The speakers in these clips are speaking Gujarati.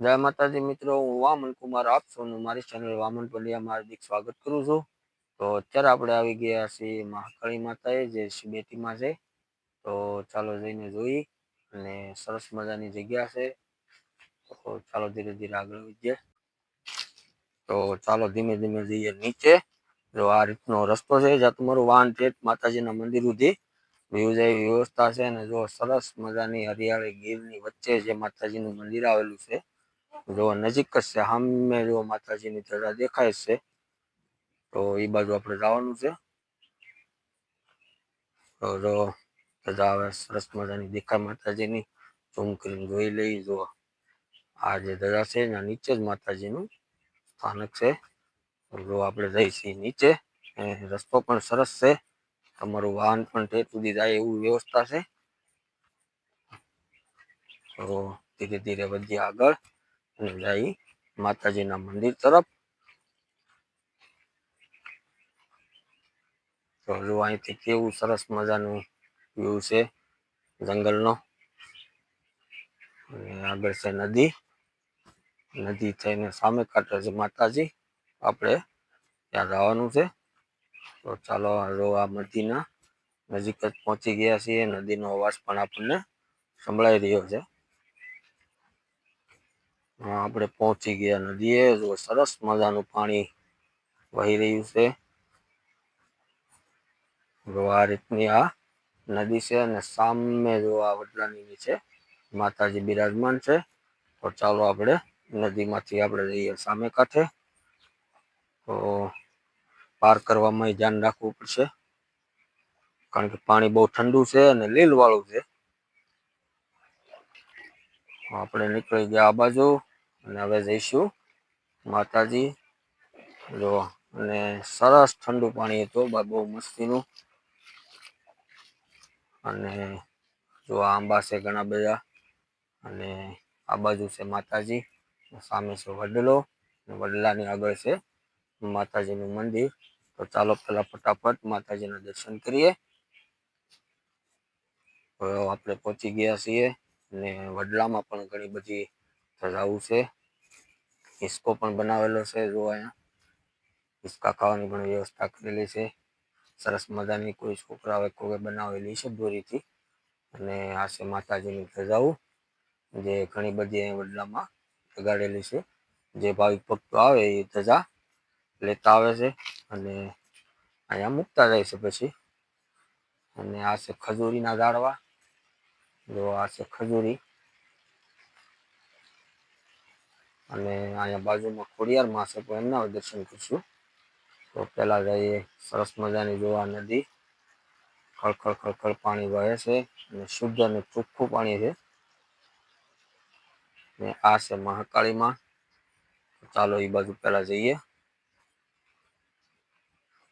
જય માતાજી મિત્રો, હું વામન કુમાર આપ સૌનું મારી ચેનલ વામન પંડ્યામાં હાર્દિક સ્વાગત કરું છું. તો અત્યારે આપણે આવી ગયા છીએ મહાકાળી માતાએ જે બેટીમાં છે. તો ચાલો જઈને જોઈ. અને સરસ મજાની જગ્યા છે. તો ચાલો ધીરે ધીરે આગળ વધીએ. તો ચાલો ધીમે ધીમે જઈએ નીચે. જો આ રીતનો રસ્તો છે જ્યાં તમારું વાહન ઠેઠ માતાજીના મંદિર સુધી વ્યૂ જેવી વ્યવસ્થા છે. અને જો સરસ મજાની હરિયાળી ગીરની વચ્ચે જે માતાજીનું મંદિર આવેલું છે. જો નજીક જ છે, સામે જો માતાજીની ધજા દેખાય છે. તો એ બાજુ આપણે જવાનું છે. તો જો ધજા આવે સરસ મજાની દેખાય માતાજીની. ઝૂમ કરીને જોઈ લઈ. જો આ જે ધજા છે એના નીચે જ માતાજીનું સ્થાનક છે. જો આપણે જઈશી નીચે. રસ્તો પણ સરસ છે. તમારું વાહન પણ ઠેઠ સુધી જાય એવું વ્યવસ્થા છે. તો ધીરે ધીરે વધીએ આગળ અને જઈ માતાજીના મંદિર તરફ. તો જો અહીંથી કેવું સરસ મજાનું વ્યૂ છે જંગલનો. અને આગળ છે નદી. નદી થઈને સામે કાંઠે છે માતાજી. આપણે ત્યાં જવાનું છે. તો ચાલો આ નદીના નજીક જ પહોંચી ગયા છીએ. નદીનો અવાજ પણ આપણને સંભળાઈ રહ્યો છે. આપણે પહોંચી ગયા નદીએ. જો સરસ મજાનું પાણી વહી રહ્યું છે. જો આ રીતની આ નદી છે. અને સામે જો આ વડલાની નીચે માતાજી બિરાજમાન છે. તો ચાલો આપણે નદીમાંથી આપણે જઈએ સામે કાંઠે. તો પાર કરવામાં ધ્યાન રાખવું પડશે, કારણ કે પાણી બહુ ઠંડુ છે અને લીલ વાળું છે. આપણે નીકળી ગયા આ બાજુ અને હવે જઈશું માતાજી. જો અને સરસ ઠંડુ પાણી હતું, બહુ મસ્તીનું. અને જો આંબા છે ઘણા બધા. અને આ બાજુ છે માતાજી, સામે છે વડલો. વડલાની આગળ છે માતાજીનું મંદિર. તો ચાલો પેલા ફટાફટ માતાજીના દર્શન કરીએ. તો આપણે પહોંચી ગયા છીએ. અને વડલામાં પણ ઘણી બધી ધજાઓ છે. હિસકો પણ બનાવેલો છે. જો અહીંયા હિસકા ખાવાની પણ વ્યવસ્થા કરેલી છે. સરસ મજાની કોઈ છોકરાઓએ કોઈ બનાવેલી છે દોરીથી. અને આ છે માતાજીની ધજાઓ, જે ઘણી બધી અહીં વડલામાં લગાડેલી છે. જે ભાવિક ભક્તો આવે એ ધજા લેતા આવે છે અને અહીંયા મૂકતા જાય છે પછી. અને આ છે ખજૂરીના ઝાડવા. જો આ છે ખજૂરી. અને અહીંયા બાજુમાં ખોડિયારમાં છે, પણ એમના દર્શન કરશું. તો પેલા જઈએ સરસ મજાની જોવા નદી. ખળખળ ખળખળ પાણી વહે છે અને શુદ્ધ અને ચોખ્ખું પાણી છે. ને આ છે મહાકાળીમાં. ચાલો એ બાજુ પેલા જઈએ.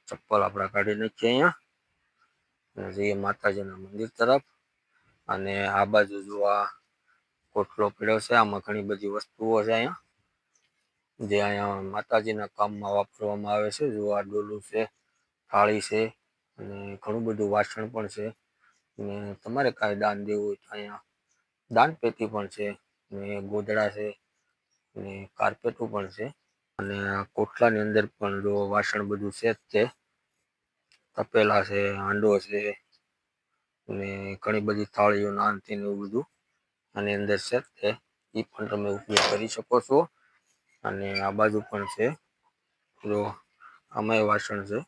ચપ્પલ આપણા કાઢી નાખીએ અહીંયા અને જઈએ માતાજીના મંદિર તરફ. અને આ બાજુ જો આ કોટલો પડ્યો છે, આમાં ઘણી બધી વસ્તુઓ છે અહીંયા, જે અહીંયા માતાજીના કામમાં વાપરવામાં આવે છે. જો આ ડોલું છે, થાળી છે અને ઘણું બધું વાસણ પણ છે. ને તમારે કાંઈ દાન દેવું હોય તો અહીંયા દાન પેટી પણ છે. ને ગોદડા છે ને કાર્પેટો પણ છે. અને આ કોઠલાની અંદર પણ જો વાસણ બધું છે જ તે. તપેલા છે, હાંડો છે ને ઘણી બધી થાળીઓ નાનથી ને એવું બધું આની અંદર છે તે. એ પણ તમે ઉપયોગ કરી શકો છો. અને આ બાજુ પણ છે. જો આમાંય વાસણ છે.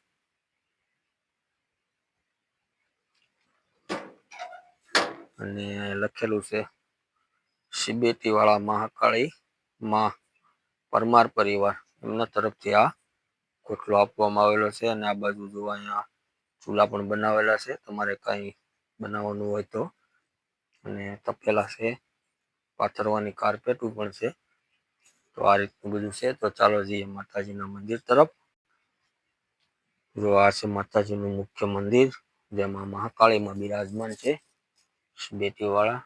અને લખેલું છે શિબેટી વાળા મહાકાળી માં પરમાર પરિવાર, એમના તરફથી આ કોટલો આપવામાં આવેલો છે. અને આ બાજુ જો અહીંયા ચૂલા પણ બનાવેલા છે, તમારે કઈ બનાવવાનું હોય તો. અને તપેલા છે, પાથરવાની કાર્પેટું પણ છે. તો આ રીતનું બધું છે. તો ચાલો જઈએ માતાજીના મંદિર તરફ. જો આ છે માતાજીનું મુખ્ય મંદિર, જેમાં મહાકાળીમાં બિરાજમાન છે બેટી વાળા.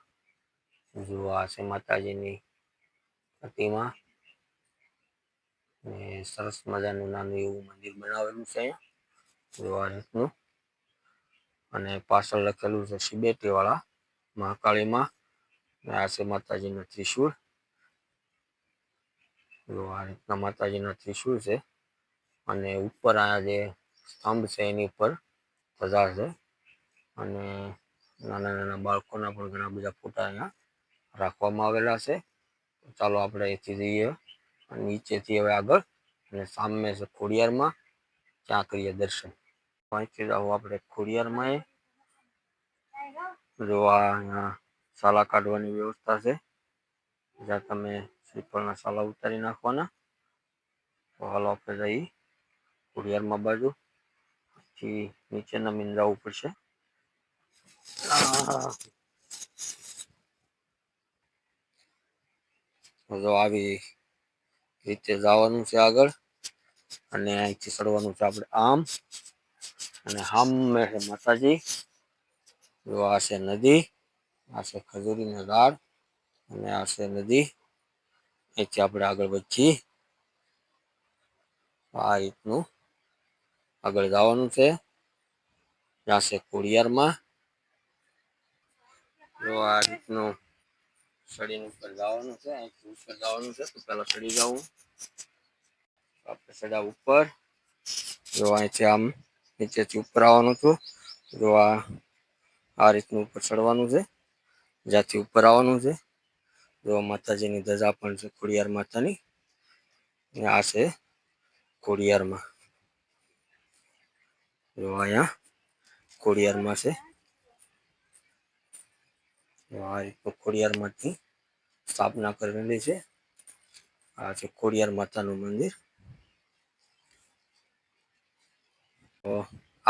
જો આ છે માતાજીની પ્રતિમા. ને સરસ મજાનું નાનું એવું મંદિર બનાવેલું છે અહીંયા. જો આ રીતનું. અને પાછળ લખેલું છે શિબેટી વાળા મહાકાળીમાં. આ છે માતાજીનું ત્રિશૂળ. જો આ રીતના માતાજીના ત્રિશૂળ છે અને ઉપર આ જે સ્તંભ છે એની ઉપર ધજા છે અને નાના નાના બાળકોના પણ ઘણા બધા ફોટા અહીંયા રાખવામાં આવેલા છે. ચાલો આપણે અહીંથી જઈએ નીચેથી હવે આગળ અને સામે છે ખોડિયારમાં, ત્યાં કરીએ દર્શન. અહીંથી જાવ આપણે ખોડિયારમાં. જો આ અહીંયા સાલા કાઢવાની વ્યવસ્થા છે, જ્યાં તમે શ્રીફળના સાલા ઉતારી નાખવાના. તો હાલો આપણે જઈ ખોડિયારમાં બાજુ પછી નીચે નમીને જવું પડશે. જો આવી રીતે જવાનું છે આગળ અને અહીંથી ચડવાનું છે આપણે આમ અને સામે છે માતાજી. જો આ છે નદી, આ છે ખજૂરીના ઝાડ અને આ છે નદી. અહીંથી આપણે આગળ વધીએ. આ રીતનું આગળ જવાનું છે. ત્યાં છે ખોડિયારમાં. જો આ રીતનું સડીને ઉપર જવાનું છે, અહીંથી ઉપર જવાનું છે. તો પેલા સડી જવું, આપણે સડ્યા ઉપર. જો અહીંથી આમ નીચેથી ઉપર આવવાનું છું. જો આ રીતનું ઉપર ચડવાનું છે, જ્યાંથી ઉપર આવવાનું છે. જો માતાજીની ધજા પણ છે ખોડિયાર માતાની. આ છે ખોડિયારમાં. જો અહીંયા ખોડિયારમાં છે. આ રીતનું ખોડિયારમાંથી સ્થાપના કરેલી છે. આ છે ખોડિયાર માતાનું મંદિર. તો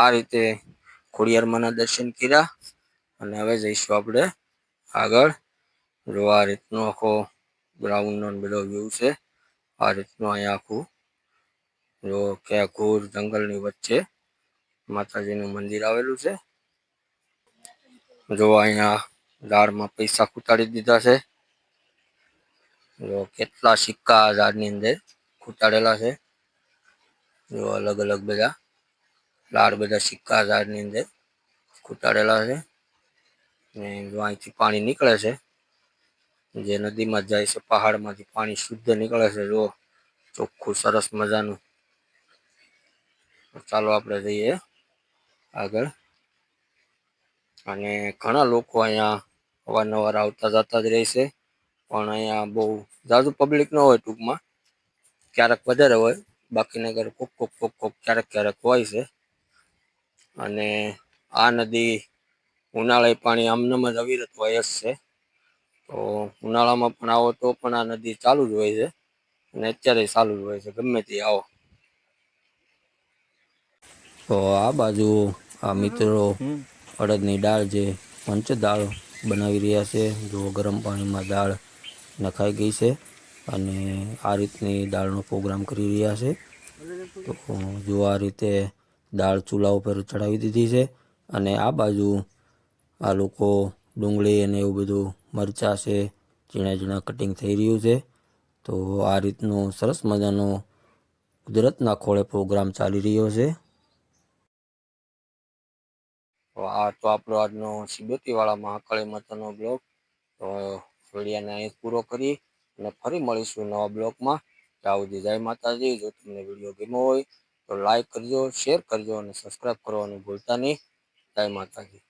આ રીતે ખોડિયારમાંના દર્શન કર્યા અને હવે જઈશું આપણે આગળ. જો આ રીતનો આખો ગ્રાઉન્ડનો બધો વ્યૂ છે. આ રીતનું અહીંયા આખું જો કે ઘોર જંગલની વચ્ચે માતાજીનું મંદિર આવેલું છે. જો અહીંયા ઝાડમાં પૈસા ખૂટાડી દીધા છે. જો કેટલા સિક્કા ઝાડની અંદર ખૂટાડેલા છે. જો અલગ અલગ બધા બધા સિક્કા ઝાડની અંદર ખૂટાડેલા છે. ને જો અહીંથી પાણી નીકળે છે, જે નદીમાં જાય છે. પહાડમાંથી પાણી શુદ્ધ નીકળે છે. જો ચોખ્ખું સરસ મજાનું. ચાલો આપણે જઈએ આગળ. અને ઘણા લોકો અહીંયા અવારનવાર આવતા જતા જ રહેશે. પણ અહીંયા બહુ ઝાઝુ પબ્લિક ન હોય. ટૂંકમાં ક્યારેક વધારે હોય, બાકીના ઘર કોક કોક કોક કોક ક્યારેક ક્યારેક હોય છે. અને આ નદી ઉનાળે પાણી આમનામ જ અવિરત હોય જ છે. તો ઉનાળામાં પણ આવો તો પણ આ નદી ચાલુ જ હોય છે અને અત્યારે ચાલુ જ હોય છે, ગમે તે આવો. તો આ બાજુ આ મિત્રો અડદની દાળ જે પંચદાળ બનાવી રહ્યા છે. જો ગરમ પાણીમાં દાળ નખાઈ ગઈ છે અને આ રીતની દાળનો પ્રોગ્રામ કરી રહ્યા છે. તો જો આ રીતે દાળ ચૂલા ઉપર ચડાવી દીધી છે અને આ બાજુ આ લોકો ડુંગળી અને એવું બધું મરચાં છે, ઝીણા ઝીણા કટિંગ થઈ રહ્યું છે. તો આ રીતનો સરસ મજાનો કુદરતના ખોળે પ્રોગ્રામ ચાલી રહ્યો છે. તો આ તો આપણો આજનો સિબોતીવાળા મહાકાળી માતાનો બ્લોગ. તો વિડીયોને અહીં પૂરો કરી અને ફરી મળીશું નવા બ્લોગમાં. ત્યાં સુધી જય માતાજી. જો તમને વિડીયો ગમ્યો હોય તો લાઈક કરજો, શેર કરજો અને સબસ્ક્રાઈબ કરવાનું ભૂલતા નહીં. જય માતાજી.